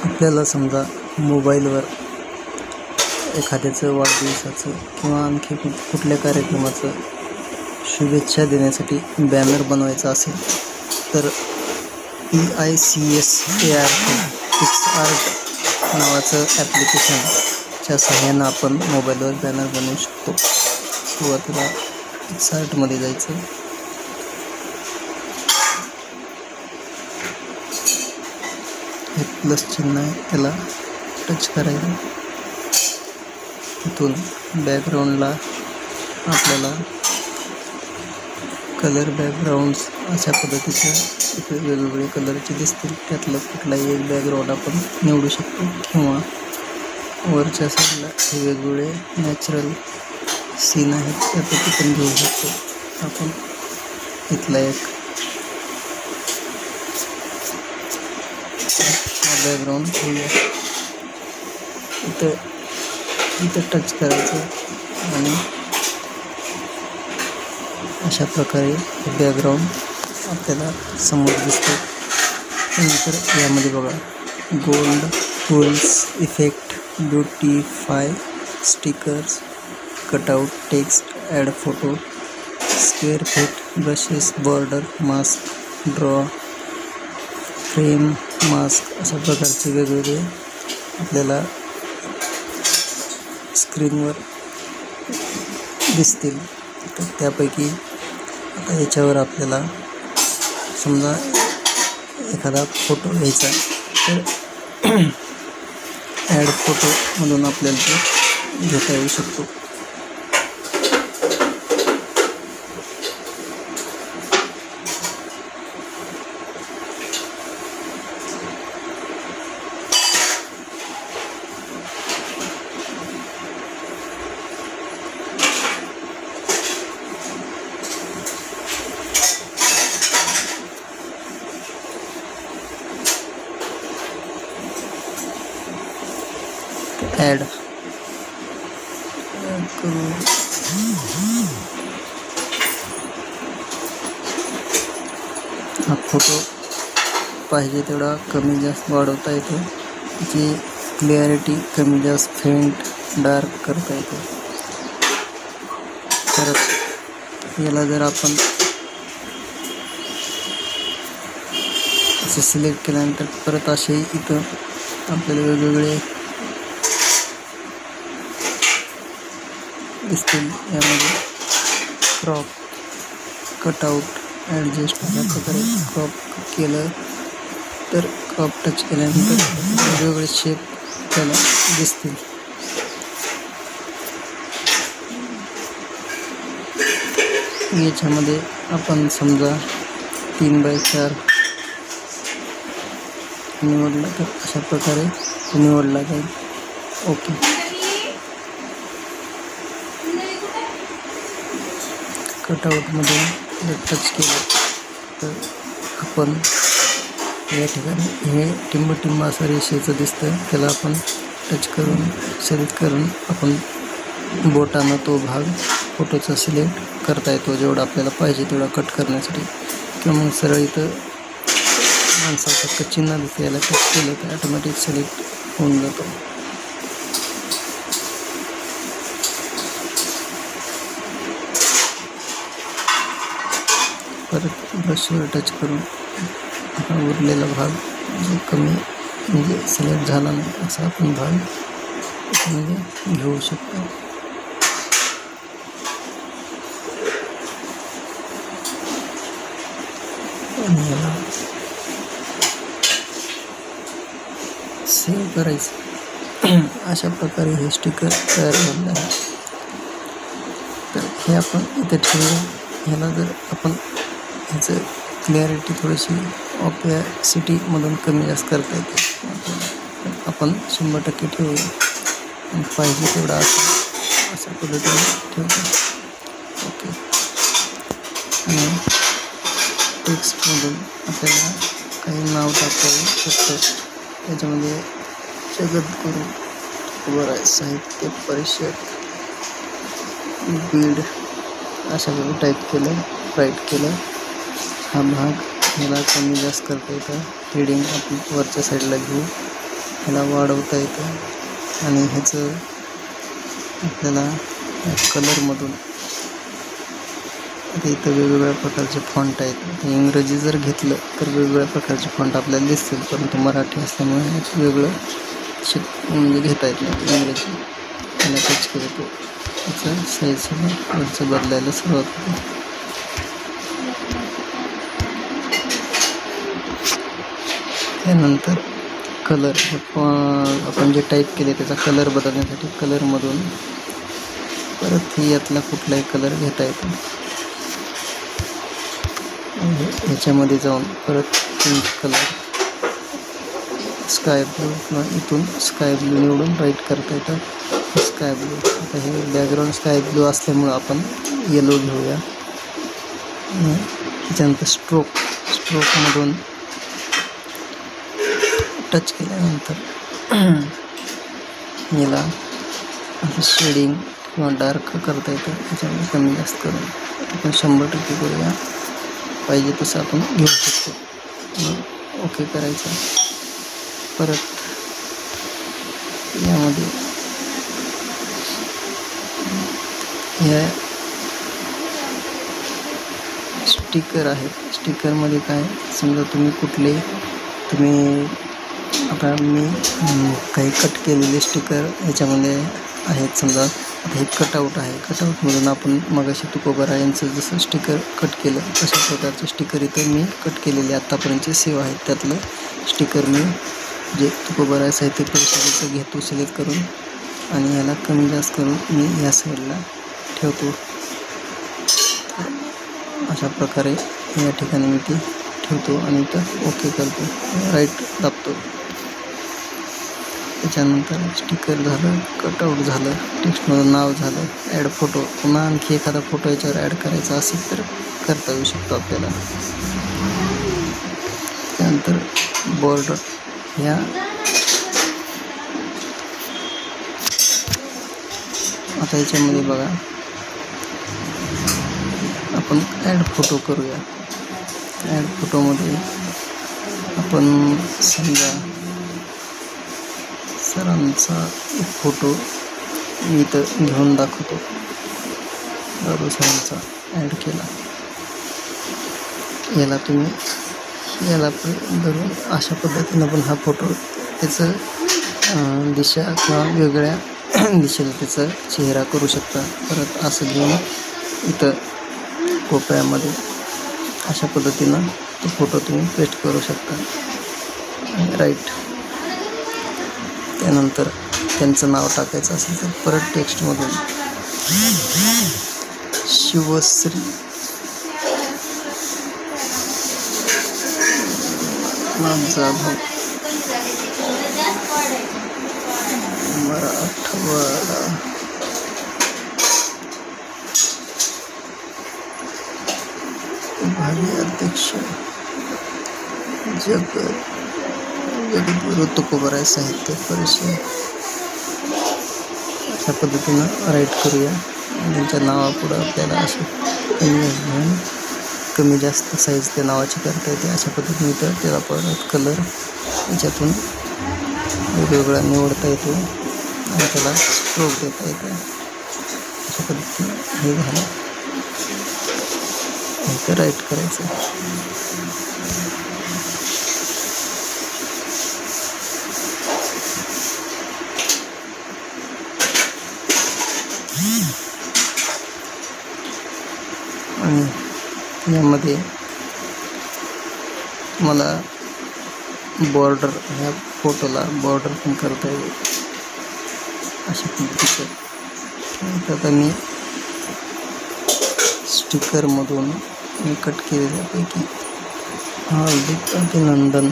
आपल्याला समजा मोबाईलवर एखाद्याचं वाढदिवसाचं किंवा आणखी कुठल्या कार्यक्रमाचं शुभेच्छा देण्यासाठी बॅनर बनवायचा असेल तर PICSART पिक्सआर्ट नावाचं ॲप्लिकेशनच्या सहाय्यानं आपण मोबाईलवर बॅनर बनवू शकतो. सुरुवातीला पिक्सआर्टमध्ये जायचं. हे प्लस चिन्ह आहे, त्याला टच करायचं. तिथून बॅकग्राऊंडला आपल्याला कलर बॅकग्राऊंड्स अशा पद्धतीचे इथे वेगवेगळे कलरचे दिसतील. त्यातलं कुठलाही एक बॅकग्राऊंड आपण निवडू शकतो किंवा वरच्या साईडला हे वेगवेगळे नॅचरल सीन आहेत त्यापैकी पण घेऊ शकतो. आपण इथला एक बॅकग्राऊंड घेऊया. इथं टच करायचं आणि अशा प्रकारे बॅकग्राऊंड आपल्याला समोर दिसतं. त्यानंतर यामध्ये बघा gold tools, effect, beautify, stickers, cutout, text, add photo, square fit, brushes, border, mask, draw, frame, mask अशा प्रकारचे वेगवेगळे आपल्याला स्क्रीनवर दिसतील. तर त्यापैकी आता याच्यावर आपल्याला समजा एखादा फोटो घ्यायचा तर ॲड फोटोमधून आपल्याला तो घेता येऊ शकतो. ॲड करू. हा फोटो पाहिजे तेवढा कमी जास्त वाढवता येतो. त्याची क्लिअरिटी कमी जास्त, फेंट, डार्क करता येतो. परत याला जर आपण असं सिलेक्ट केल्यानंतर परत असे इथं आपल्याला वेगवेगळे दिसतील. यामध्ये क्रॉप, कटआउट, ॲडजस्ट अशा प्रकारे क्रॉप केलं तर क्रॉप टच केल्यानंतर वेगवेगळे शेप त्याला दिसतील. याच्यामध्ये आपण समजा 3x4 निवडला तर अशा प्रकारे निवडला जाईल. ओके. कटआउटमध्ये टच केलं तर आपण या ठिकाणी हे टिंब असं रेषेचं दिसतं. त्याला आपण टच करून सिलेक्ट करून आपण बोटानं तो भाग फोटोचा सिलेक्ट करता येतो जेवढा आपल्याला पाहिजे तेवढा कट करण्यासाठी. किंवा मग सरळ इथं माणसासारखं चिन्ह दिसतं, याला टच केलं तर ऑटोमॅटिक सिलेक्ट होऊन जातो. परत ब्रशवर टच करून हा उरलेला भाग जो कमी म्हणजे सिलेक्ट झाला नाही असा आपण भाग त्यामध्ये घेऊ शकतो. आणि याला सेव्ह करायचं. अशा प्रकारे हे स्टिकर तयार झालेलं आहे. तर हे आपण इथे ठेवूया. ह्याला जर आपण ह्याचं क्लिअरिटी थोडीशी ऑपॅसिटीमधून कमी जास्त करता येते. आपण 100% ठेवूया आणि पाहिजे तेवढा अशा पद्धतीने ठेवतो. ओके. आणि टेक्स्टमधून आपल्याला काही नाव टाकता येईल शकतं. त्याच्यामध्ये जगद्गुरू वगैरे साहित्य परिषद बीड अशा प्रकारे टाईप केलं, राईट केलं. हा भाग ह्याला कमी जास्त करता येतं. हेडिंग आपण वरच्या साईडला घेऊ. ह्याला वाढवता येतं आणि ह्याचं आपल्याला कलरमधून आता इथं वेगवेगळ्या प्रकारचे फॉन्ट आहेत. इंग्रजी जर घेतलं तर वेगवेगळ्या प्रकारचे फॉन्ट आपल्याला दिसतील, परंतु मराठी असल्यामुळे वेगळं म्हणजे घेता येत नाही. इंग्रजी त्याला टच केलं तो त्याचं साईज वरचं बदलायला सुरुवात होते. त्यानंतर कलर आपण जे टाईप केले त्याचा कलर बदलण्यासाठी कलरमधून परत यातला कुठलाही कलर घेता येतो. ह्याच्यामध्ये जाऊन परत पिंक कलर, स्काय ब्लू किंवा इथून स्काय ब्लू निवडून राईट करता येतं. स्काय ब्लू, आता हे बॅकग्राऊंड स्काय ब्लू असल्यामुळं आपण येलो घेऊया. त्याच्यानंतर स्ट्रोकमधून टच केल्यानंतर याला शेडिंग किंवा डार्क करता येतं. त्याच्यामध्ये कमी जास्त करून आपण 100% करूया. पाहिजे तसं आपण घेऊ शकतो. मग ओके करायचं. परत यामध्ये ह्या स्टिकर आहेत. स्टिकरमध्ये काय, समजा तुम्ही आता मी काही कट केलेले स्टिकर ह्याच्यामध्ये आहेत. समजा आता हे कटआउट आहे. कटआउटमधून आपण मगाशी तुकोबारा यांचं जसं स्टिकर कट केलं तशा प्रकारचे स्टिकर इथं मी कट केलेले आत्तापर्यंतचे सेव्ह आहेत. त्यातलं स्टिकर मी जे तुकोबारा साहित्य परिषदेचं घेतो सिलेक्ट करून आणि याला कमी जास्त करून मी या साईडला ठेवतो. अशा प्रकारे या ठिकाणी मी ती ठेवतो आणि इथं ओके करतो, राईट दाबतो. त्याच्यानंतर स्टिकर झालं, कटआउट झालं, टेक्स्टमधून नाव झालं, ॲड फोटो. पुन्हा आणखी एखादा फोटो याच्यावर ॲड करायचा असेल तर करता येऊ शकतो आपल्याला. त्यानंतर बॉर्डर, ह्या आता याच्यामध्ये बघा आपण ॲड फोटो करूया. ॲड फोटोमध्ये आपण समजा सरांचा एक फोटो मी इथं घेऊन दाखवतो. दादू सरांचा ॲड केला. याला धरून अशा पद्धतीनं पण हा फोटो त्याचं दिशा किंवा वेगळ्या दिशेला त्याचा चेहरा करू शकता. परत असं घेऊन इथं कोपऱ्यामध्ये अशा पद्धतीनं तो फोटो तुम्ही पेस्ट करू शकता. राईट. त्यानंतर त्यांचं नाव टाकायचं असेल तर परत टेक्स्टमधून शिवश्री माझा भाऊ मराठवाडा विभागीय अध्यक्ष जगद्गुरु तुकोबाराय साहित्य परिषद. अशा पद्धतीनं राईट करूया. त्यांच्या नावापुढं आपल्याला असं कमी जास्त साईज त्या नावाची करता येते. अशा पद्धतीने तर त्याला परत कलर याच्यातून वेगवेगळा निवडता येतो आणि त्याला स्ट्रोक देता येतो. अशा पद्धतीने हे झालं. इथं राईट करायचं. आणि यामध्ये मला बॉर्डर, ह्या फोटोला बॉर्डर पण करता येईल अशा पद्धतीचं. आता मी स्टिकरमधून मी कट केलेल्यापैकी हार्दिक अभिनंदन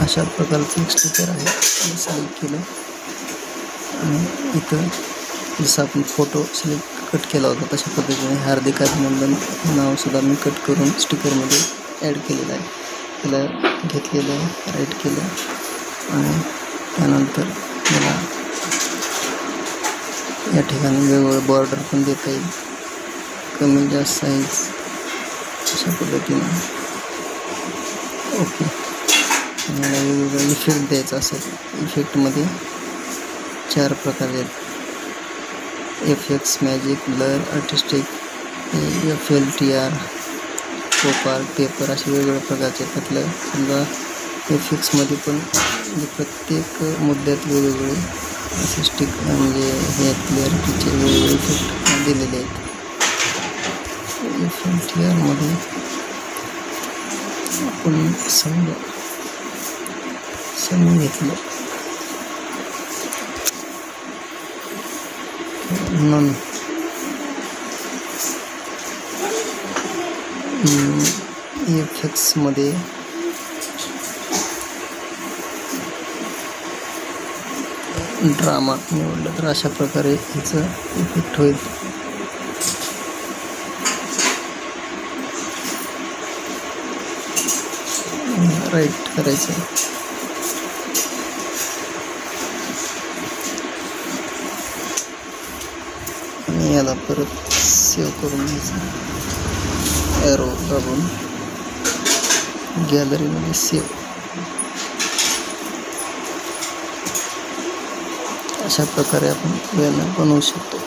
अशा प्रकारचं एक स्टिकर आहे, मी सिलेक्ट केलं. आणि इथं जसं आपण फोटो सिलेक्ट कट केला होता तशा पद्धतीने हार्दिक अभिनंदन नावसुद्धा मी कट करून स्टिकरमध्ये ॲड केलेलं आहे. त्याला घेतलेलं आहे, राईट केलं आणि त्यानंतर मला या ठिकाणी वेगवेगळं बॉर्डर पण देता येईल, कमी जास्त साईज अशा पद्धतीने. ओके. मला वेगवेगळा इफेक्ट द्यायचा असेल, इफेक्टमध्ये 4 प्रकार आहेत. FX, magic, blur, artistic, FLTR, पोपार, पेपर असे वेगवेगळ्या प्रकारचे. त्यातलं समजा FXमध्ये पण म्हणजे प्रत्येक मुद्द्यात वेगवेगळे असे म्हणजे हे क्लिअरिटीचे वेगवेगळे इफेक्ट दिलेले आहेत. FLTRमध्ये आपण समजून घेतलं नन FXमध्ये ड्रामा निवडलं तर अशा प्रकारे ह्याचं इफेक्ट होईल. राईट करायचं आणि याला परत सेव्ह करून घ्यायचं. एरो दाबून गॅलरीमध्ये सेव्ह. अशा प्रकारे आपण बॅनर बनवू शकतो.